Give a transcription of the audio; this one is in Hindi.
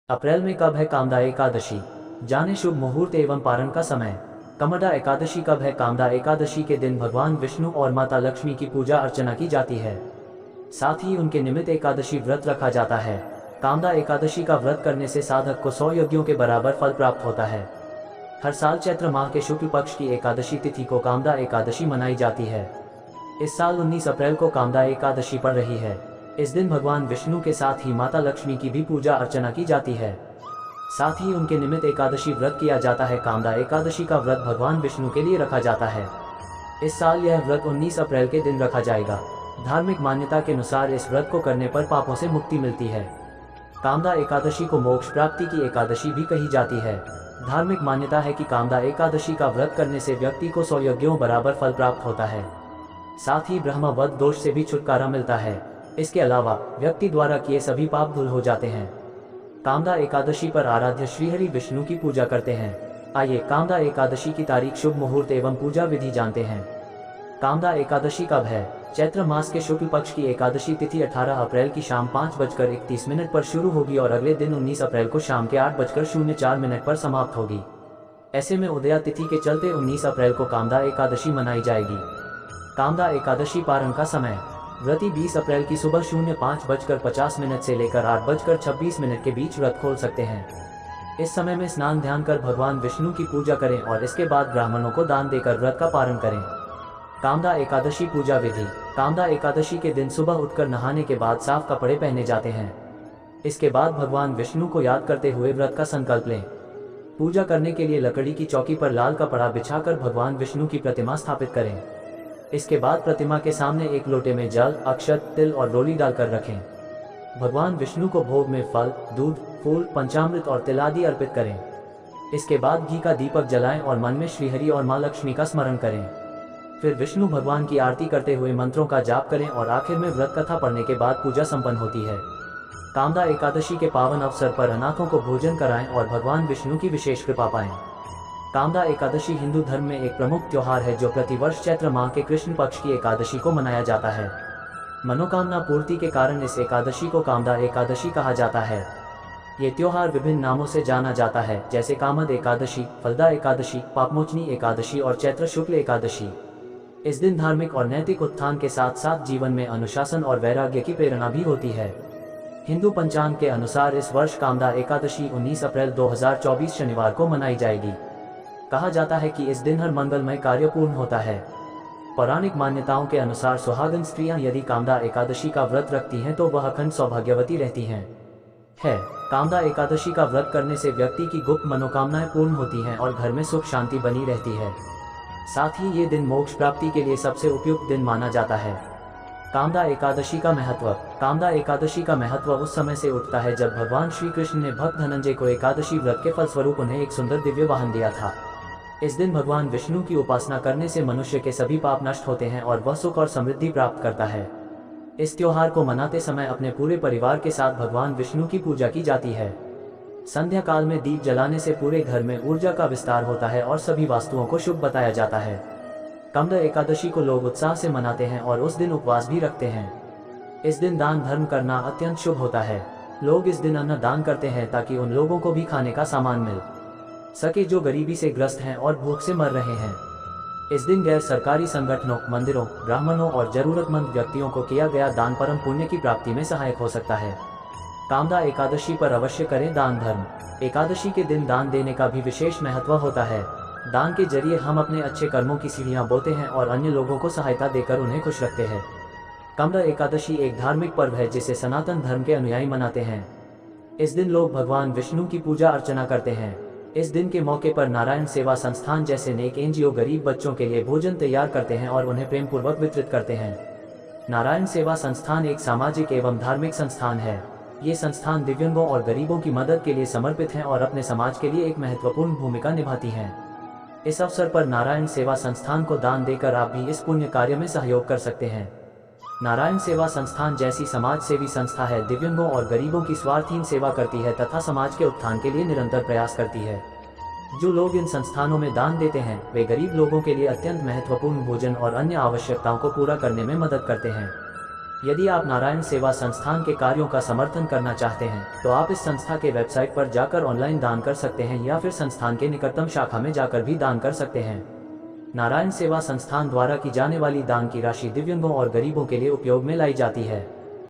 अप्रैल में कब है कामदा एकादशी? जाने शुभ मुहूर्त एवं पारण का समय। कमदा एकादशी कब है? कामदा एकादशी के दिन भगवान विष्णु और माता लक्ष्मी की पूजा अर्चना की जाती है। साथ ही उनके निमित्त एकादशी व्रत रखा जाता है। कामदा एकादशी का व्रत करने से साधक को 100 यज्ञों के बराबर फल प्राप्त होता है। हर साल चैत्र माह के शुक्ल पक्ष की एकादशी तिथि को कामदा एकादशी मनाई जाती है। इस साल 19 अप्रैल को कामदा एकादशी पड़ रही है। इस दिन भगवान विष्णु के साथ ही माता लक्ष्मी की भी पूजा अर्चना की जाती है। साथ ही उनके निमित्त एकादशी व्रत किया जाता है। कामदा एकादशी का व्रत भगवान विष्णु के लिए रखा जाता है। इस साल यह व्रत 19 अप्रैल के दिन रखा जाएगा। धार्मिक मान्यता के अनुसार इस व्रत को करने पर पापों से मुक्ति मिलती है। कामदा एकादशी को मोक्ष प्राप्ति की एकादशी भी कही जाती है। धार्मिक मान्यता है कि कामदा एकादशी का व्रत करने से व्यक्ति को 100 यज्ञों बराबर फल प्राप्त होता है। साथ ही ब्रह्मवध दोष से भी छुटकारा मिलता है। इसके अलावा व्यक्ति द्वारा किए सभी पाप धुल हो जाते हैं। कामदा एकादशी पर आराध्य श्रीहरि विष्णु की पूजा करते हैं। आइए कामदा एकादशी की तारीख, शुभ मुहूर्त एवं पूजा विधि जानते हैं। कामदा एकादशी कब है? चैत्र मास के शुक्ल पक्ष की एकादशी तिथि 18 अप्रैल की शाम 5:31 पर शुरू होगी और अगले दिन 19 अप्रैल को शाम के 8:04 पर समाप्त होगी। ऐसे में उदया तिथि के चलते 19 अप्रैल को कामदा एकादशी मनाई जाएगी। कामदा एकादशी पारण का समय। व्रती 20 अप्रैल की सुबह 05:50 से लेकर 8:26 के बीच व्रत खोल सकते हैं। इस समय में स्नान ध्यान कर भगवान विष्णु की पूजा करें और इसके बाद ब्राह्मणों को दान देकर व्रत का पारण करें। कामदा एकादशी पूजा विधि। कामदा एकादशी के दिन सुबह उठकर नहाने के बाद साफ कपड़े पहने जाते हैं। इसके बाद भगवान विष्णु को याद करते हुए व्रत का संकल्प लें। पूजा करने के लिए लकड़ी की चौकी पर लाल कपड़ा बिछाकर भगवान विष्णु की प्रतिमा स्थापित करें। इसके बाद प्रतिमा के सामने एक लोटे में जल, अक्षत, तिल और रोली डालकर रखें। भगवान विष्णु को भोग में फल, दूध, फूल, पंचामृत और तिल आदि अर्पित करें। इसके बाद घी का दीपक जलाएं और मन में श्रीहरि और मां लक्ष्मी का स्मरण करें। फिर विष्णु भगवान की आरती करते हुए मंत्रों का जाप करें और आखिर में व्रत कथा पढ़ने के बाद पूजा संपन्न होती है। कामदा एकादशी के पावन अवसर पर अनाथों को भोजन कराएं और भगवान विष्णु की विशेष कृपा पाएं। कामदा एकादशी हिंदू धर्म में एक प्रमुख त्योहार है जो प्रतिवर्ष चैत्र माह के कृष्ण पक्ष की एकादशी को मनाया जाता है। मनोकामना पूर्ति के कारण इस एकादशी को कामदा एकादशी कहा जाता है। ये त्योहार विभिन्न नामों से जाना जाता है, जैसे कामद एकादशी, फलदा एकादशी, पापमोचनी एकादशी और चैत्र शुक्ल एकादशी। इस दिन धार्मिक और नैतिक उत्थान के साथ साथ जीवन में अनुशासन और वैराग्य की प्रेरणा भी होती है। हिंदू पंचांग के अनुसार इस वर्ष कामदा एकादशी 19 अप्रैल 2024 शनिवार को मनाई जाएगी। कहा जाता है कि इस दिन हर मंगलमय कार्य पूर्ण होता है। पौराणिक मान्यताओं के अनुसार सुहागन स्त्रियां यदि कामदा एकादशी का व्रत रखती हैं तो वह अखंड सौभाग्यवती रहती हैं। कामदा एकादशी का व्रत करने से व्यक्ति की गुप्त मनोकामनाएं पूर्ण होती हैं और घर में सुख शांति बनी रहती है। साथ ही ये दिन मोक्ष प्राप्ति के लिए सबसे उपयुक्त दिन माना जाता है। कामदा एकादशी का महत्व। कामदा एकादशी का महत्व उस समय से उठता है जब भगवान श्री कृष्ण ने भक्त धनंजय को एकादशी व्रत के फलस्वरूप उन्हें एक सुंदर दिव्य वाहन दिया था। इस दिन भगवान विष्णु की उपासना करने से मनुष्य के सभी पाप नष्ट होते हैं और वह सुख और समृद्धि प्राप्त करता है। इस त्योहार को मनाते समय अपने पूरे परिवार के साथ भगवान विष्णु की पूजा की जाती है। संध्या काल में दीप जलाने से पूरे घर में ऊर्जा का विस्तार होता है और सभी वास्तुओं को शुभ बताया जाता है। कामदा एकादशी को लोग उत्साह से मनाते हैं और उस दिन उपवास भी रखते हैं। इस दिन दान धर्म करना अत्यंत शुभ होता है। लोग इस दिन अन्न दान करते हैं ताकि उन लोगों को भी खाने का सामान मिल सके जो गरीबी से ग्रस्त हैं और भूख से मर रहे हैं। इस दिन गैर सरकारी संगठनों, मंदिरों, ब्राह्मणों और जरूरतमंद व्यक्तियों को किया गया दान परम पुण्य की प्राप्ति में सहायक हो सकता है। कामदा एकादशी पर अवश्य करें दान धर्म। एकादशी के दिन दान देने का भी विशेष महत्व होता है। दान के जरिए हम अपने अच्छे कर्मों की सीढ़ियां बोते हैं और अन्य लोगों को सहायता देकर उन्हें खुश रखते हैं। कामदा एकादशी एक धार्मिक पर्व है जिसे सनातन धर्म के अनुयायी मनाते हैं। इस दिन लोग भगवान विष्णु की पूजा अर्चना करते हैं। इस दिन के मौके पर नारायण सेवा संस्थान जैसे नेक एनजीओ गरीब बच्चों के लिए भोजन तैयार करते हैं और उन्हें प्रेम पूर्वक वितरित करते हैं। नारायण सेवा संस्थान एक सामाजिक एवं धार्मिक संस्थान है। ये संस्थान दिव्यांगों और गरीबों की मदद के लिए समर्पित हैं और अपने समाज के लिए एक महत्वपूर्ण भूमिका निभाती हैं। इस अवसर पर नारायण सेवा संस्थान को दान देकर आप भी इस पुण्य कार्य में सहयोग कर सकते हैं। नारायण सेवा संस्थान जैसी समाज सेवी संस्था है दिव्यांगों और गरीबों की स्वार्थहीन सेवा करती है तथा समाज के उत्थान के लिए निरंतर प्रयास करती है। जो लोग इन संस्थानों में दान देते हैं वे गरीब लोगों के लिए अत्यंत महत्वपूर्ण भोजन और अन्य आवश्यकताओं को पूरा करने में मदद करते हैं। यदि आप नारायण सेवा संस्थान के कार्यों का समर्थन करना चाहते हैं तो आप इस संस्था के वेबसाइट पर जाकर ऑनलाइन दान कर सकते हैं या फिर संस्थान के निकटतम शाखा में जाकर भी दान कर सकते हैं। नारायण सेवा संस्थान द्वारा की जाने वाली दान की राशि दिव्यांगों और गरीबों के लिए उपयोग में लाई जाती है।